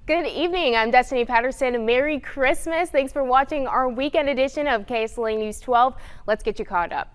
Good evening. I'm Destiny Patterson. Merry Christmas. Thanks for watching our weekend edition of KSLA News 12. Let's get you caught up.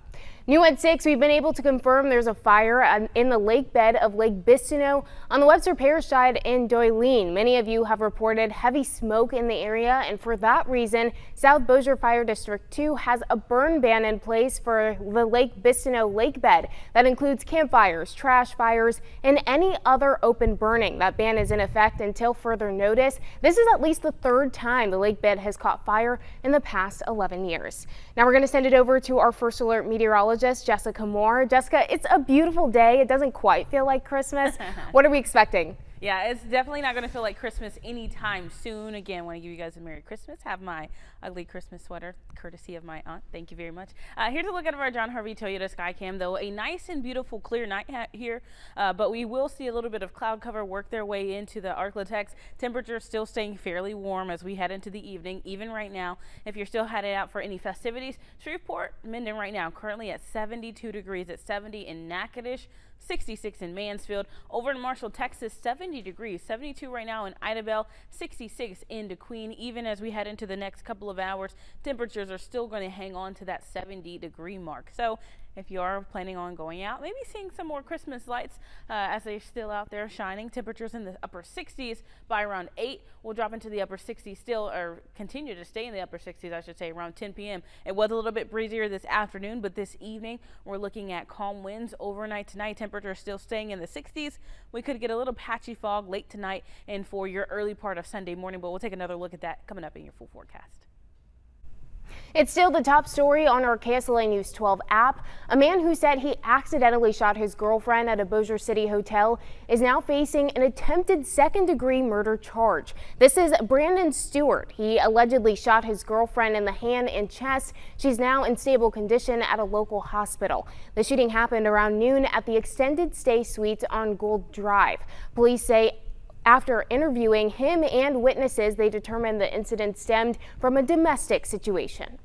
New at 6, we've been able to confirm there's a fire in the lake bed of Lake Bistineau on the Webster Parish side in Doyline. Many of you have reported heavy smoke in the area, and for that reason, South Bossier Fire District 2 has a burn ban in place for the Lake Bistineau lake bed. That includes campfires, trash fires, and any other open burning. That ban is in effect until further notice. This is at least the third time the lake bed has caught fire in the past 11 years. Now we're going to send it over to our first alert meteorologist, Jessica Moore. Jessica, it's a beautiful day. It doesn't quite feel like Christmas. What are we expecting? Yeah, it's definitely not going to feel like Christmas anytime soon. Again, want to give you guys a Merry Christmas. Have my ugly Christmas sweater, courtesy of my aunt. Thank you very much. Here's a look at our John Harvey Toyota Skycam, though. A nice and beautiful clear night here, but we will see a little bit of cloud cover work their way into the Arklatex. Temperatures still staying fairly warm as we head into the evening. Even right now, if you're still headed out for any festivities, Shreveport, Minden right now, currently at 72 degrees, at 70 in Natchitoches, 66 in Mansfield. Over in Marshall, Texas, 70 degrees, 72 right now in Idabel, 66 in DeQueen. Even as we head into the next couple of hours, temperatures are still going to hang on to that 70-degree mark. So if you are planning on going out, maybe seeing some more Christmas lights as they're still out there shining. Temperatures in the upper 60s by around 8. We'll drop into the upper 60s still, or continue to stay in the upper 60s, I should say, around 10 p.m. It was a little bit breezier this afternoon, but this evening we're looking at calm winds overnight tonight. Temperatures still staying in the 60s. We could get a little patchy fog late tonight and for your early part of Sunday morning, but we'll take another look at that coming up in your full forecast. It's still the top story on our KSLA News 12 app. A man who said he accidentally shot his girlfriend at a Bossier City hotel is now facing an attempted second-degree murder charge. This is Brandon Stewart. He allegedly shot his girlfriend in the hand and chest. She's now in stable condition at a local hospital. The shooting happened around noon at the extended stay suites on Gold Drive. Police say after interviewing him and witnesses, they determined the incident stemmed from a domestic situation.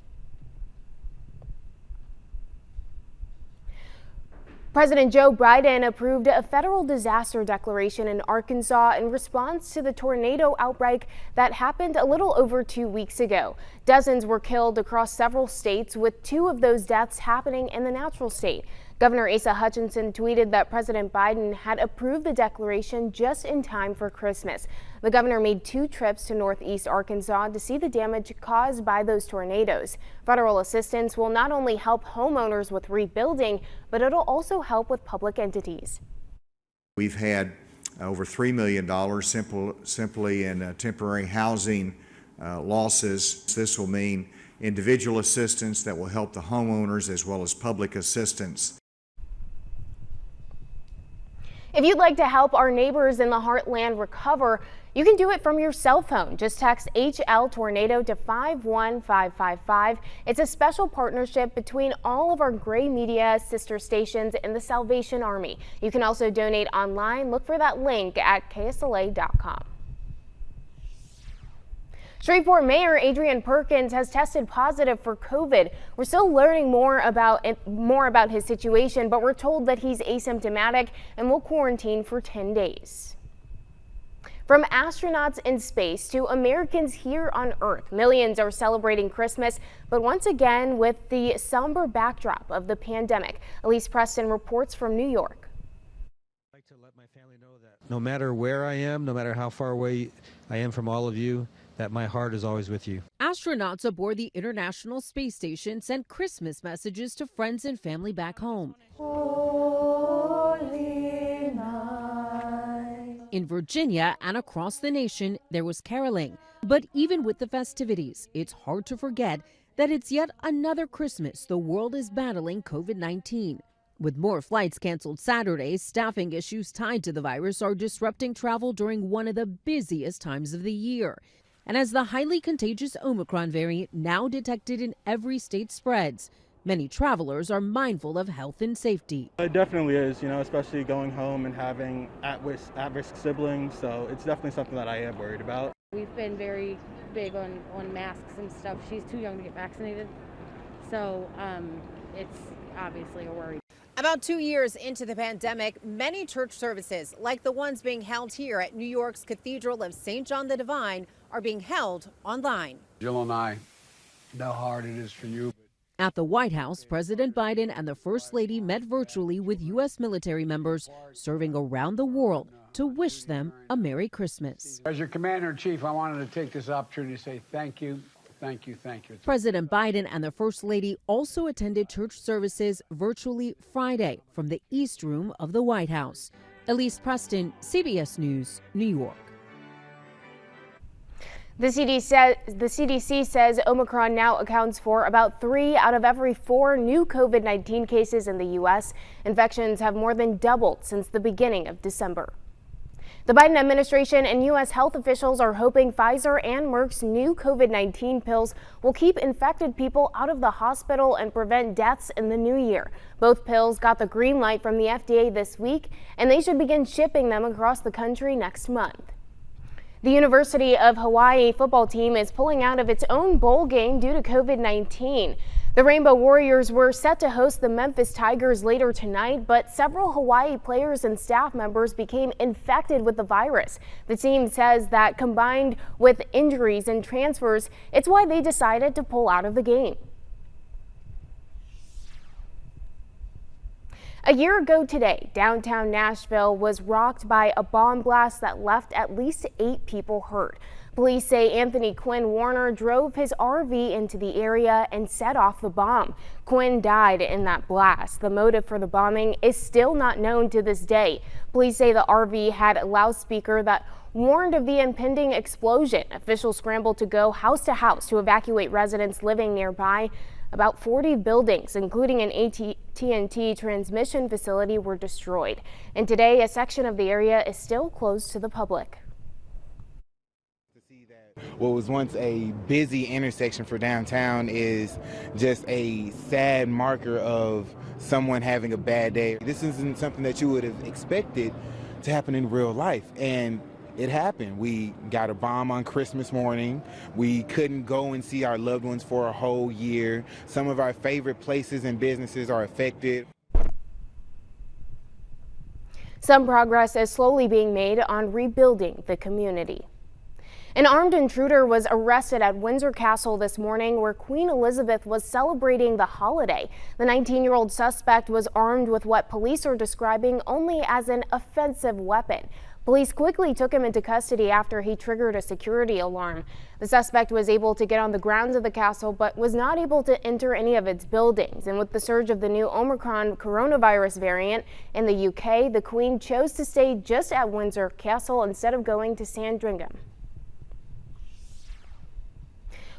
President Joe Biden approved a federal disaster declaration in Arkansas in response to the tornado outbreak that happened a little over 2 weeks ago. Dozens were killed across several states, with 2 of those deaths happening in the natural state. Governor Asa Hutchinson tweeted that President Biden had approved the declaration just in time for Christmas. The governor made 2 trips to northeast Arkansas to see the damage caused by those tornadoes. Federal assistance will not only help homeowners with rebuilding, but it'll also help with public entities. We've had over $3 million simply in temporary housing losses. This will mean individual assistance that will help the homeowners as well as public assistance. If you'd like to help our neighbors in the Heartland recover, you can do it from your cell phone. Just text HL Tornado to 51555. It's a special partnership between all of our Gray Media sister stations and the Salvation Army. You can also donate online. Look for that link at ksla.com. Shreveport Mayor Adrian Perkins has tested positive for COVID. We're still learning more about his situation, but we're told that he's asymptomatic and will quarantine for 10 days. From astronauts in space to Americans here on Earth, millions are celebrating Christmas, but once again with the somber backdrop of the pandemic. Elise Preston reports from New York. I'd like to let my family know that no matter where I am, no matter how far away I am from all of you, that my heart is always with you. Astronauts aboard the International Space Station sent Christmas messages to friends and family back home. Holy night. In Virginia and across the nation, there was caroling. But even with the festivities, it's hard to forget that it's yet another Christmas the world is battling COVID-19. With more flights canceled Saturday, staffing issues tied to the virus are disrupting travel during one of the busiest times of the year. And as the highly contagious Omicron variant now detected in every state spreads, many travelers are mindful of health and safety. It definitely is, especially going home and having at-risk siblings. So it's definitely something that I am worried about. We've been very big on masks and stuff. She's too young to get vaccinated. So it's obviously a worry. About 2 years into the pandemic, many church services, like the ones being held here at New York's Cathedral of St. John the Divine, are being held online. Jill and I know how hard it is for you. At the White House, President Biden and the First Lady met virtually with U.S. military members serving around the world to wish them a Merry Christmas. As your Commander-in-Chief, I wanted to take this opportunity to say thank you. Thank you, thank you. President Biden and the First Lady also attended church services virtually Friday from the East Room of the White House. Elise Preston, CBS News, New York. The CDC says Omicron now accounts for about 3 out of every 4 new COVID-19 cases in the U.S. Infections have more than doubled since the beginning of December. The Biden administration and U.S. health officials are hoping Pfizer and Merck's new COVID-19 pills will keep infected people out of the hospital and prevent deaths in the new year. Both pills got the green light from the FDA this week, and they should begin shipping them across the country next month. The University of Hawaii football team is pulling out of its own bowl game due to COVID-19. The Rainbow Warriors were set to host the Memphis Tigers later tonight, but several Hawaii players and staff members became infected with the virus. The team says that combined with injuries and transfers, it's why they decided to pull out of the game. A year ago today, downtown Nashville was rocked by a bomb blast that left at least 8 people hurt. Police say Anthony Quinn Warner drove his RV into the area and set off the bomb. Quinn died in that blast. The motive for the bombing is still not known to this day. Police say the RV had a loudspeaker that warned of the impending explosion. Officials scrambled to go house to house to evacuate residents living nearby. About 40 buildings, including an AT&T transmission facility, were destroyed. And today, a section of the area is still closed to the public. What was once a busy intersection for downtown is just a sad marker of someone having a bad day. This isn't something that you would have expected to happen in real life, and it happened. We got a bomb on Christmas morning. We couldn't go and see our loved ones for a whole year. Some of our favorite places and businesses are affected. Some progress is slowly being made on rebuilding the community. An armed intruder was arrested at Windsor Castle this morning, where Queen Elizabeth was celebrating the holiday. The 19-year-old suspect was armed with what police are describing only as an offensive weapon. Police quickly took him into custody after he triggered a security alarm. The suspect was able to get on the grounds of the castle, but was not able to enter any of its buildings. And with the surge of the new Omicron coronavirus variant in the UK, the Queen chose to stay just at Windsor Castle instead of going to Sandringham.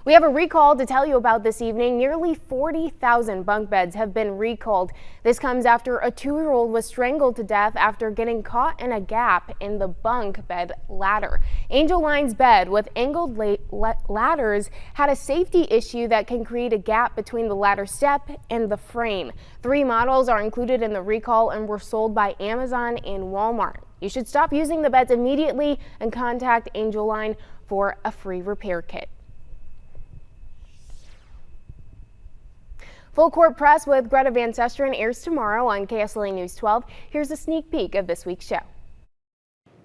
We have a recall to tell you about this evening. Nearly 40,000 bunk beds have been recalled. This comes after a 2-year-old was strangled to death after getting caught in a gap in the bunk bed ladder. Angel Line's bed with angled ladders had a safety issue that can create a gap between the ladder step and the frame. 3 models are included in the recall and were sold by Amazon and Walmart. You should stop using the beds immediately and contact Angel Line for a free repair kit. Full Court Press with Greta Van Susteren airs tomorrow on KSLA News 12. Here's a sneak peek of this week's show.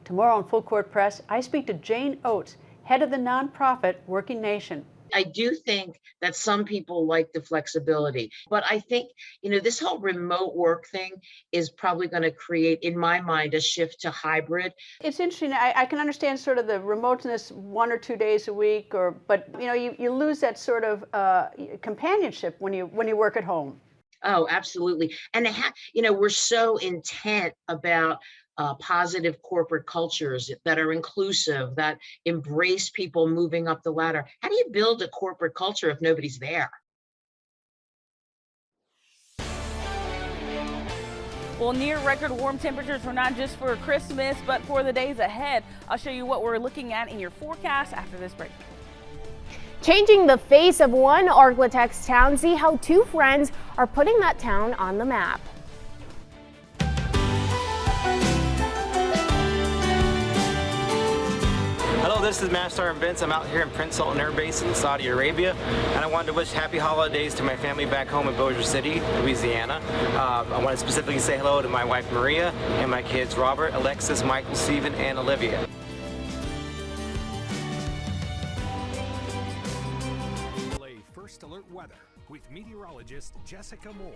Tomorrow on Full Court Press, I speak to Jane Oates, head of the nonprofit Working Nation. I do think that some people like the flexibility, but I think, this whole remote work thing is probably going to create, in my mind, a shift to hybrid. It's interesting. I can understand sort of the remoteness 1 or 2 days a week, but you lose that sort of companionship when you work at home. Oh, absolutely. And we're so intent about positive corporate cultures that are inclusive, that embrace people moving up the ladder. How do you build a corporate culture if nobody's there? Well, near record warm temperatures are not just for Christmas, but for the days ahead. I'll show you what we're looking at in your forecast after this break. Changing the face of one Arklatex town, see how 2 friends are putting that town on the map. Hello, this is Master Vince. I'm out here in Prince Sultan Air Base in Saudi Arabia, and I wanted to wish happy holidays to my family back home in Bossier City, Louisiana. I want to specifically say hello to my wife Maria and my kids Robert, Alexis, Michael, Stephen, and Olivia. First Alert Weather with meteorologist Jessica Moore.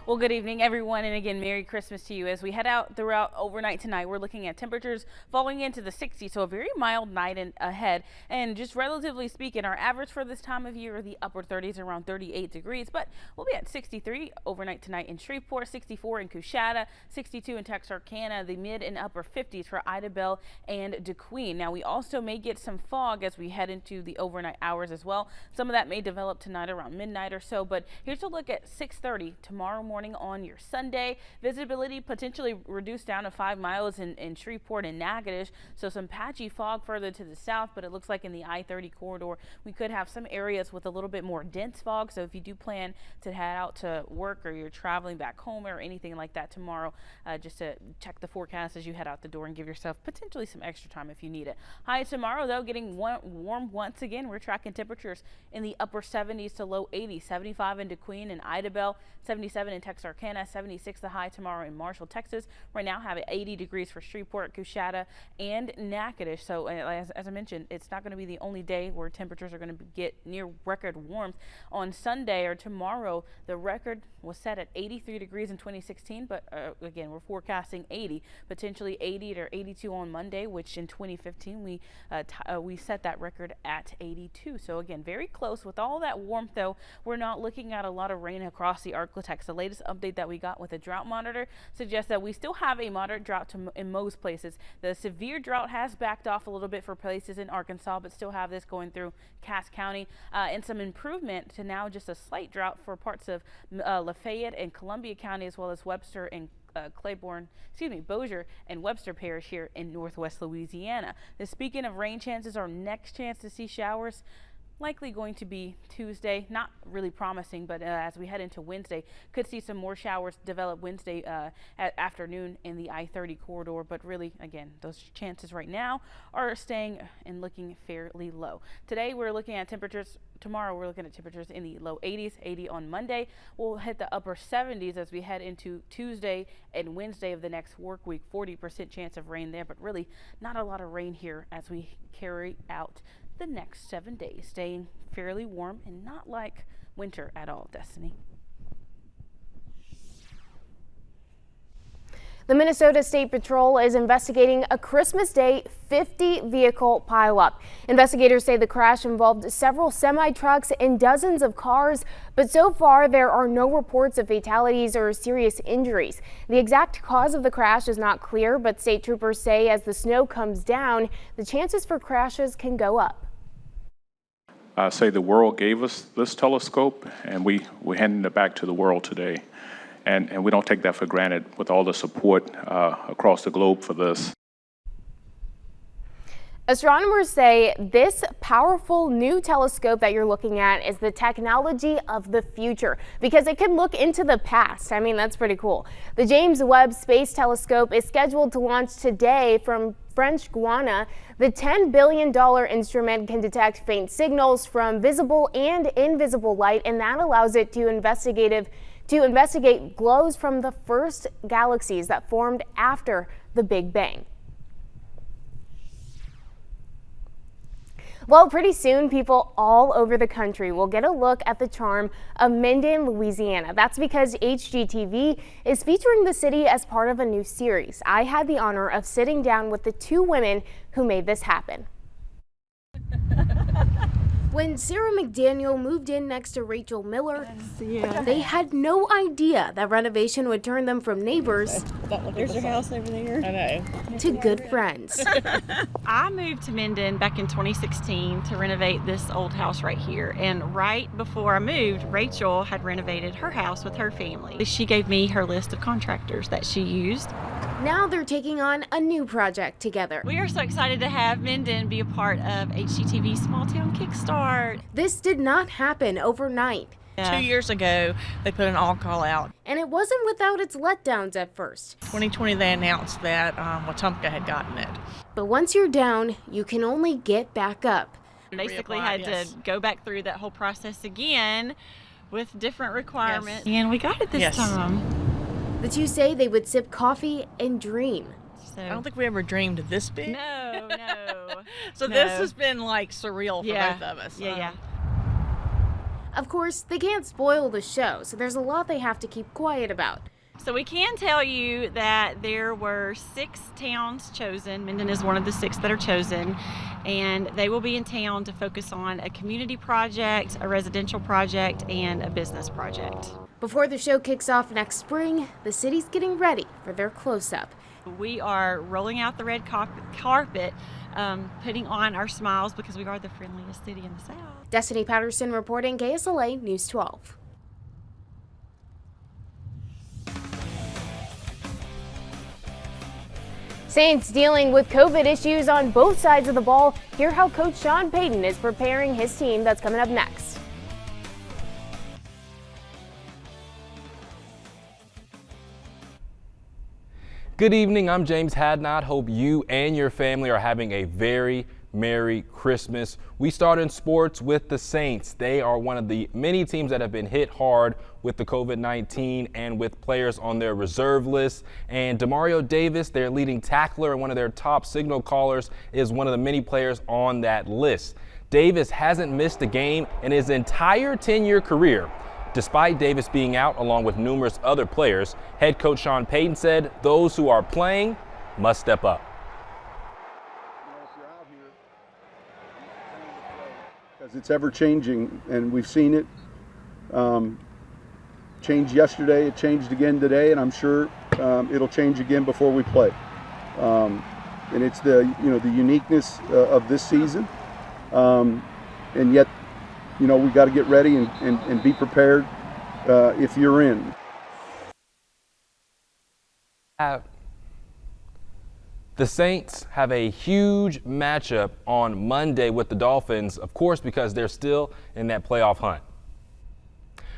Well, good evening, everyone, and again, Merry Christmas to you. As we head out throughout overnight tonight, we're looking at temperatures falling into the 60s, so a very mild night ahead. And just relatively speaking, our average for this time of year are the upper 30s, around 38 degrees, but we'll be at 63 overnight tonight in Shreveport, 64 in Coushatta, 62 in Texarkana, the mid and upper 50s for Idabel and DeQueen. Now, we also may get some fog as we head into the overnight hours as well. Some of that may develop tonight around midnight or so, but here's a look at 6:30 tomorrow morning on your Sunday. Visibility potentially reduced down to 5 miles in Shreveport and Natchitoches, so some patchy fog further to the south, but it looks like in the I-30 corridor we could have some areas with a little bit more dense fog. So if you do plan to head out to work or you're traveling back home or anything like that tomorrow, just to check the forecast as you head out the door and give yourself potentially some extra time if you need it. Highs tomorrow, though, getting warm once again. We're tracking temperatures in the upper 70s to low 80s, 75 in DeQueen and Idabel, 77 in Texarkana, 76 the high tomorrow in Marshall, Texas. Right now have it 80 degrees for Shreveport, Coushatta, and Natchitoches. So as I mentioned, it's not going to be the only day where temperatures are going to get near record warmth. On Sunday or tomorrow, the record was set at 83 degrees in 2016, but again, we're forecasting 80, potentially 80 or 82 on Monday, which in 2015 we set that record at 82. So again, very close. With all that warmth, though, we're not looking at a lot of rain across the Arklatex. The latest update that we got with a drought monitor suggests that we still have a moderate drought in most places. The severe drought has backed off a little bit for places in Arkansas, but still have this going through Cass County, and some improvement to now just a slight drought for parts of Lafayette and Columbia County, as well as Webster and Bossier and Webster Parish here in northwest Louisiana. Speaking of rain chances, our next chance to see showers likely going to be Tuesday. Not really promising, but as we head into Wednesday, could see some more showers develop Wednesday afternoon in the I-30 corridor. But really, again, those chances right now are staying and looking fairly low. Today, we're looking at temperatures. Tomorrow, we're looking at temperatures in the low 80s, 80 on Monday. We'll hit the upper 70s as we head into Tuesday and Wednesday of the next work week. 40% chance of rain there, but really not a lot of rain here as we carry out the next 7 days, staying fairly warm and not like winter at all. Destiny. The Minnesota State Patrol is investigating a Christmas Day 50 vehicle pileup. Investigators say the crash involved several semi-trucks and dozens of cars, but so far there are no reports of fatalities or serious injuries. The exact cause of the crash is not clear, but state troopers say as the snow comes down, the chances for crashes can go up. I say the world gave us this telescope, and we're handing it back to the world today. And we don't take that for granted with all the support across the globe for this. Astronomers say this powerful new telescope that you're looking at is the technology of the future because it can look into the past. I mean, that's pretty cool. The James Webb Space Telescope is scheduled to launch today from French Guiana. The $10 billion instrument can detect faint signals from visible and invisible light, and that allows it to investigate glows from the first galaxies that formed after the Big Bang. Well, pretty soon, people all over the country will get a look at the charm of Minden, Louisiana. That's because HGTV is featuring the city as part of a new series. I had the honor of sitting down with the two women who made this happen. When Sarah McDaniel moved in next to Rachel Miller, they had no idea that renovation would turn them from neighbors There's your house over there. I know. to good friends. I moved to Minden back in 2016 to renovate this old house right here. And right before I moved, Rachel had renovated her house with her family. She gave me her list of contractors that she used. Now they're taking on a new project together. We are so excited to have Minden be a part of HGTV's Small Town Kickstart. This did not happen overnight. Yeah. 2 years ago, they put an all-call out. And it wasn't without its letdowns at first. 2020, they announced that Wetumpka had gotten it. But once you're down, you can only get back up. Basically Reapply, had yes. to go back through that whole process again with different requirements. And we got it this Yes. time. The two say they would sip coffee and dream. So I don't think we ever dreamed this big. No. So No. this has been like surreal for Yeah. both of us. Yeah. Of course, they can't spoil the show, so there's a lot they have to keep quiet about. So we can tell you that there were 6 towns chosen. Minden is one of the 6 that are chosen, and they will be in town to focus on a community project, a residential project, and a business project. Before the show kicks off next spring, the city's getting ready for their close-up. We are rolling out the red carpet, putting on our smiles because we are the friendliest city in the South. Destiny Patterson reporting, KSLA News 12. Saints dealing with COVID issues on both sides of the ball. Hear how Coach Sean Payton is preparing his team. That's coming up next. Good evening, I'm James Hadnot. Hope you and your family are having a very Merry Christmas. We start in sports with the Saints. They are one of the many teams that have been hit hard with the COVID-19 and with players on their reserve list. And Demario Davis, their leading tackler and one of their top signal callers, is one of the many players on that list. Davis hasn't missed a game in his entire 10-year career. Despite Davis being out along with numerous other players, head coach Sean Payton said those who are playing must step up. Because it's ever changing, and we've seen it change yesterday, it changed again today, and I'm sure it'll change again before we play. And it's the uniqueness of this season, and yet we got to get ready and be prepared if you're in. The Saints have a huge matchup on Monday with the Dolphins, of course, because they're still in that playoff hunt.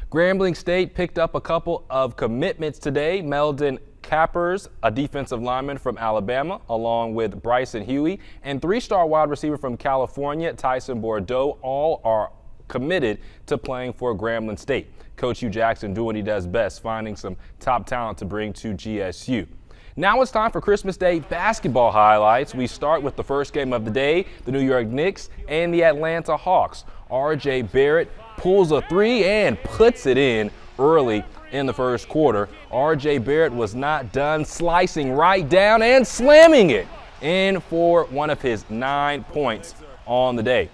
Grambling State picked up a couple of commitments today. Meldon Cappers, a defensive lineman from Alabama, along with Bryson Huey, and 3-star wide receiver from California, Tyson Bordeaux, all are committed to playing for Grambling State. Coach Hugh Jackson doing what he does best, finding some top talent to bring to GSU. Now it's time for Christmas Day basketball highlights. We start with the first game of the day, the New York Knicks and the Atlanta Hawks. RJ Barrett pulls a 3 and puts it in early in the first quarter. RJ Barrett was not done, slicing right down and slamming it in for one of his 9 points on the day.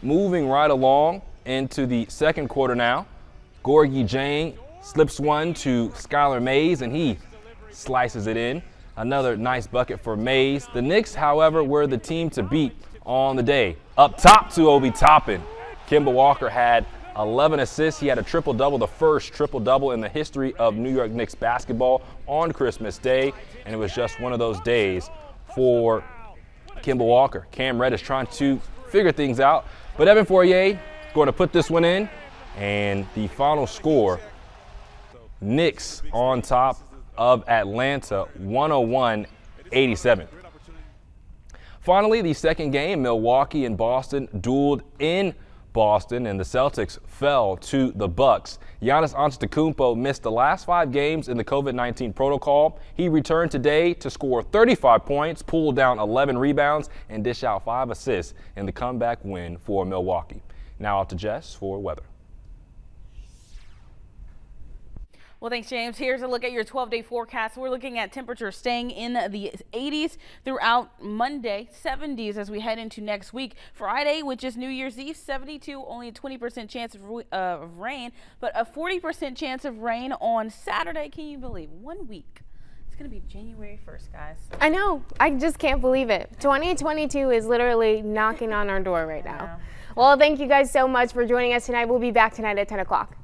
Moving right along into the second quarter now, Gorgie Jane slips one to Skylar Mays, and he slices it in. Another nice bucket for Mays. The Knicks, however, were the team to beat on the day. Up top to Obi Toppin. Kemba Walker had 11 assists. He had a triple-double, the first triple-double in the history of New York Knicks basketball on Christmas Day, and it was just one of those days for Kemba Walker. Cam Reddish trying to figure things out, but Evan Fournier going to put this one in, and the final score, Knicks on top of Atlanta, 101-87. Finally, the second game, Milwaukee and Boston dueled in Boston, and the Celtics fell to the Bucks. Giannis Antetokounmpo missed the last 5 games in the COVID-19 protocol. He returned today to score 35 points, pull down 11 rebounds, and dish out 5 assists in the comeback win for Milwaukee. Now out to Jess for weather. Well, thanks, James. Here's a look at your 12-day forecast. We're looking at temperatures staying in the 80s throughout Monday, 70s as we head into next week. Friday, which is New Year's Eve, 72, only a 20% chance of rain, but a 40% chance of rain on Saturday. Can you believe? 1 week. It's going to be January 1st, guys. I know. I just can't believe it. 2022 is literally knocking on our door right now. Well, thank you guys so much for joining us tonight. We'll be back tonight at 10 o'clock.